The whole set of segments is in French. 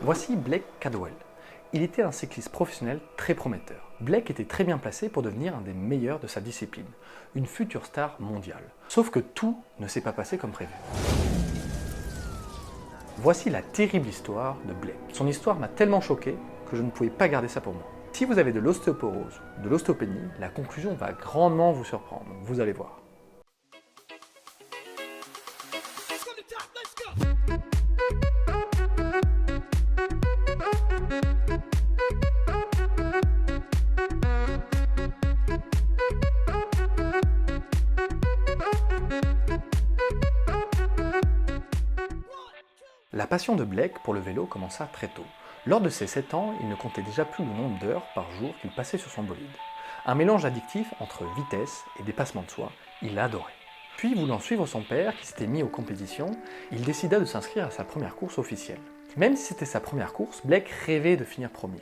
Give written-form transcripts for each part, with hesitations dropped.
Voici Blake Cadwell. Il était un cycliste professionnel très prometteur. Blake était très bien placé pour devenir un des meilleurs de sa discipline, une future star mondiale. Sauf que tout ne s'est pas passé comme prévu. Voici la terrible histoire de Blake. Son histoire m'a tellement choqué que je ne pouvais pas garder ça pour moi. Si vous avez de l'ostéoporose ou de l'ostéopénie, la conclusion va grandement vous surprendre, vous allez voir. La passion de Blake pour le vélo commença très tôt. Lors de ses 7 ans, il ne comptait déjà plus le nombre d'heures par jour qu'il passait sur son bolide. Un mélange addictif entre vitesse et dépassement de soi, il adorait. Puis, voulant suivre son père qui s'était mis aux compétitions, il décida de s'inscrire à sa première course officielle. Même si c'était sa première course, Blake rêvait de finir premier.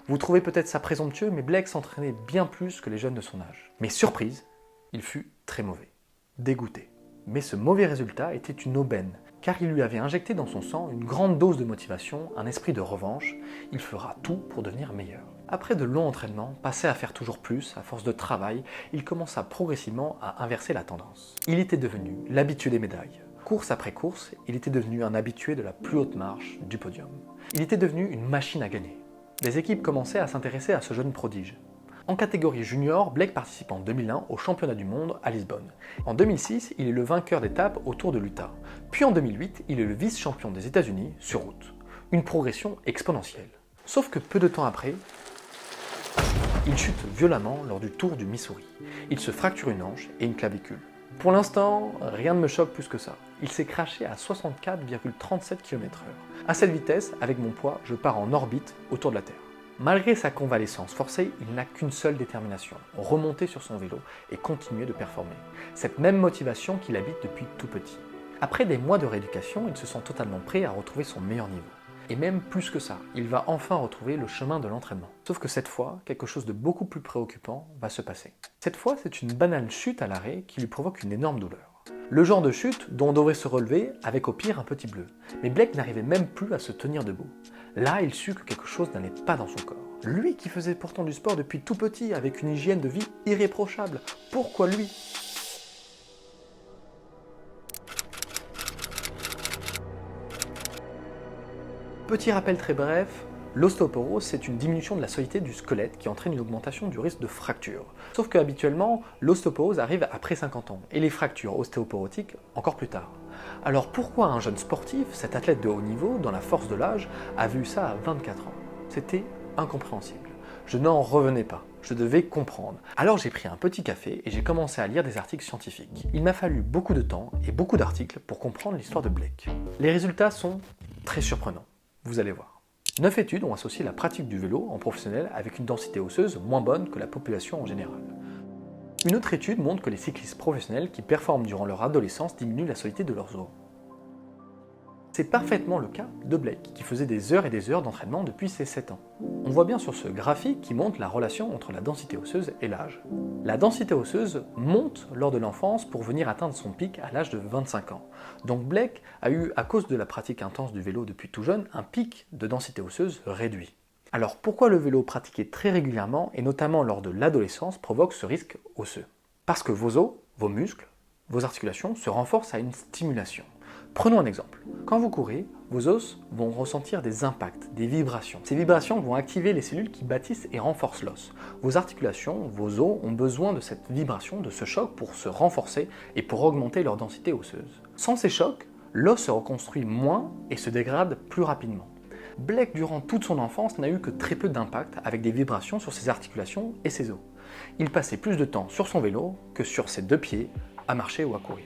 Vous trouvez peut-être ça présomptueux, mais Blake s'entraînait bien plus que les jeunes de son âge. Mais surprise, il fut très mauvais, dégoûté. Mais ce mauvais résultat était une aubaine, car il lui avait injecté dans son sang une grande dose de motivation, un esprit de revanche. Il fera tout pour devenir meilleur. Après de longs entraînements, passé à faire toujours plus, à force de travail, il commença progressivement à inverser la tendance. Il était devenu l'habitué des médailles. Course après course, il était devenu un habitué de la plus haute marche du podium. Il était devenu une machine à gagner. Les équipes commençaient à s'intéresser à ce jeune prodige. En catégorie junior, Blake participe en 2001 au championnat du monde à Lisbonne. En 2006, il est le vainqueur d'étape au Tour de l'Utah. Puis en 2008, il est le vice-champion des États-Unis sur route. Une progression exponentielle. Sauf que peu de temps après, il chute violemment lors du Tour du Missouri. Il se fracture une hanche et une clavicule. Pour l'instant, rien ne me choque plus que ça. Il s'est crashé à 64,37 km/h. À cette vitesse, avec mon poids, je pars en orbite autour de la Terre. Malgré sa convalescence forcée, il n'a qu'une seule détermination, remonter sur son vélo et continuer de performer. Cette même motivation qu'il habite depuis tout petit. Après des mois de rééducation, il se sent totalement prêt à retrouver son meilleur niveau. Et même plus que ça, il va enfin retrouver le chemin de l'entraînement. Sauf que cette fois, quelque chose de beaucoup plus préoccupant va se passer. Cette fois, c'est une banale chute à l'arrêt qui lui provoque une énorme douleur. Le genre de chute dont on devrait se relever avec au pire un petit bleu. Mais Blake n'arrivait même plus à se tenir debout. Là, il sut que quelque chose n'allait pas dans son corps. Lui qui faisait pourtant du sport depuis tout petit, avec une hygiène de vie irréprochable, pourquoi lui ? Petit rappel très bref, l'ostéoporose, c'est une diminution de la solidité du squelette qui entraîne une augmentation du risque de fracture. Sauf que habituellement, l'ostéoporose arrive après 50 ans et les fractures ostéoporotiques encore plus tard. Alors pourquoi un jeune sportif, cet athlète de haut niveau, dans la force de l'âge, a vu ça à 24 ans? C'était incompréhensible. Je n'en revenais pas. Je devais comprendre. Alors j'ai pris un petit café et j'ai commencé à lire des articles scientifiques. Il m'a fallu beaucoup de temps et beaucoup d'articles pour comprendre l'histoire de Blake. Les résultats sont très surprenants. Vous allez voir. 9 études ont associé la pratique du vélo en professionnel avec une densité osseuse moins bonne que la population en général. Une autre étude montre que les cyclistes professionnels qui performent durant leur adolescence diminuent la solidité de leurs os. C'est parfaitement le cas de Blake, qui faisait des heures et des heures d'entraînement depuis ses 7 ans. On voit bien sur ce graphique qui montre la relation entre la densité osseuse et l'âge. La densité osseuse monte lors de l'enfance pour venir atteindre son pic à l'âge de 25 ans. Donc Blake a eu, à cause de la pratique intense du vélo depuis tout jeune, un pic de densité osseuse réduit. Alors pourquoi le vélo pratiqué très régulièrement, et notamment lors de l'adolescence, provoque ce risque osseux? Parce que vos os, vos muscles, vos articulations se renforcent à une stimulation. Prenons un exemple. Quand vous courez, vos os vont ressentir des impacts, des vibrations. Ces vibrations vont activer les cellules qui bâtissent et renforcent l'os. Vos articulations, vos os ont besoin de cette vibration, de ce choc pour se renforcer et pour augmenter leur densité osseuse. Sans ces chocs, l'os se reconstruit moins et se dégrade plus rapidement. Blake, durant toute son enfance, n'a eu que très peu d'impact avec des vibrations sur ses articulations et ses os. Il passait plus de temps sur son vélo que sur ses 2 pieds, à marcher ou à courir.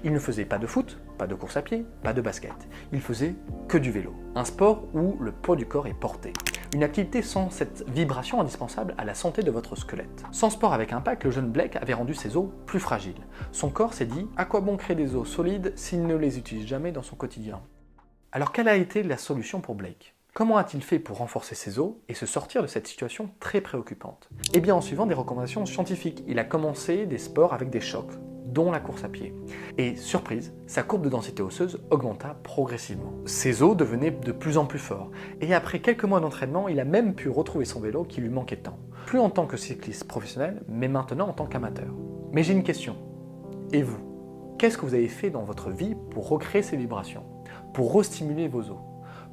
Il ne faisait pas de foot, pas de course à pied, pas de basket. Il faisait que du vélo. Un sport où le poids du corps est porté. Une activité sans cette vibration indispensable à la santé de votre squelette. Sans sport avec impact, le jeune Blake avait rendu ses os plus fragiles. Son corps s'est dit « à quoi bon créer des os solides s'il ne les utilise jamais dans son quotidien ?» Alors quelle a été la solution pour Blake? Comment a-t-il fait pour renforcer ses os et se sortir de cette situation très préoccupante? Eh bien en suivant des recommandations scientifiques. Il a commencé des sports avec des chocs, dont la course à pied. Et surprise, sa courbe de densité osseuse augmenta progressivement. Ses os devenaient de plus en plus forts. Et après quelques mois d'entraînement, il a même pu retrouver son vélo qui lui manquait tant. Plus en tant que cycliste professionnel, mais maintenant en tant qu'amateur. Mais j'ai une question. Et vous? Qu'est-ce que vous avez fait dans votre vie pour recréer ces vibrations? Pour restimuler vos os?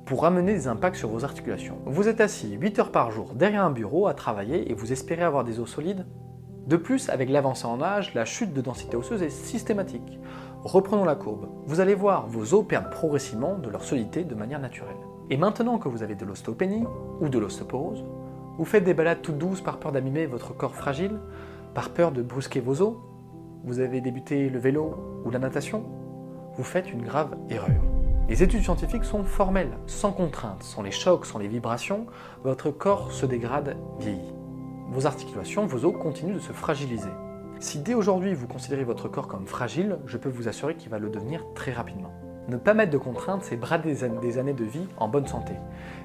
Pour amener des impacts sur vos articulations? Vous êtes assis 8 heures par jour derrière un bureau à travailler et vous espérez avoir des os solides? De plus, avec l'avancée en âge, la chute de densité osseuse est systématique. Reprenons la courbe. Vous allez voir, vos os perdent progressivement de leur solidité de manière naturelle. Et maintenant que vous avez de l'ostéopénie ou de l'ostéoporose, vous faites des balades toutes douces par peur d'abîmer votre corps fragile, par peur de brusquer vos os, vous avez débuté le vélo ou la natation, vous faites une grave erreur. Les études scientifiques sont formelles, sans contrainte, sans les chocs, sans les vibrations, votre corps se dégrade, vieillit. Vos articulations, vos os continuent de se fragiliser. Si dès aujourd'hui vous considérez votre corps comme fragile, je peux vous assurer qu'il va le devenir très rapidement. Ne pas mettre de contraintes, c'est brader des années de vie en bonne santé.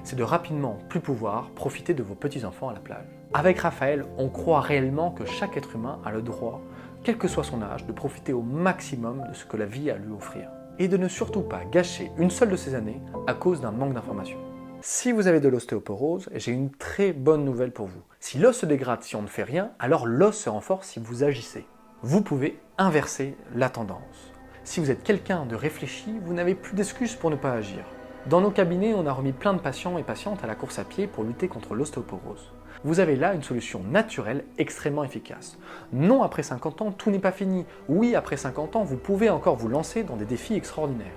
C'est de rapidement plus pouvoir profiter de vos petits-enfants à la plage. Avec Raphaël, on croit réellement que chaque être humain a le droit, quel que soit son âge, de profiter au maximum de ce que la vie a à lui offrir. Et de ne surtout pas gâcher une seule de ces années à cause d'un manque d'information. Si vous avez de l'ostéoporose, j'ai une très bonne nouvelle pour vous. Si l'os se dégrade si on ne fait rien, alors l'os se renforce si vous agissez. Vous pouvez inverser la tendance. Si vous êtes quelqu'un de réfléchi, vous n'avez plus d'excuses pour ne pas agir. Dans nos cabinets, on a remis plein de patients et patientes à la course à pied pour lutter contre l'ostéoporose. Vous avez là une solution naturelle extrêmement efficace. Non, après 50 ans, tout n'est pas fini. Oui, après 50 ans, vous pouvez encore vous lancer dans des défis extraordinaires.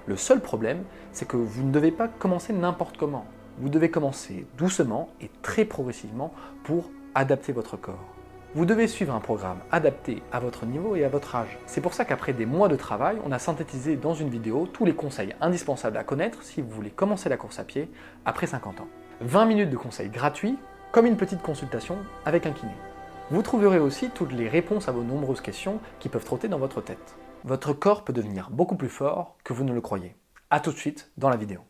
Le seul problème, c'est que vous ne devez pas commencer n'importe comment. Vous devez commencer doucement et très progressivement pour adapter votre corps. Vous devez suivre un programme adapté à votre niveau et à votre âge. C'est pour ça qu'après des mois de travail, on a synthétisé dans une vidéo tous les conseils indispensables à connaître si vous voulez commencer la course à pied après 50 ans. 20 minutes de conseils gratuits, comme une petite consultation avec un kiné. Vous trouverez aussi toutes les réponses à vos nombreuses questions qui peuvent trotter dans votre tête. Votre corps peut devenir beaucoup plus fort que vous ne le croyez. A tout de suite dans la vidéo.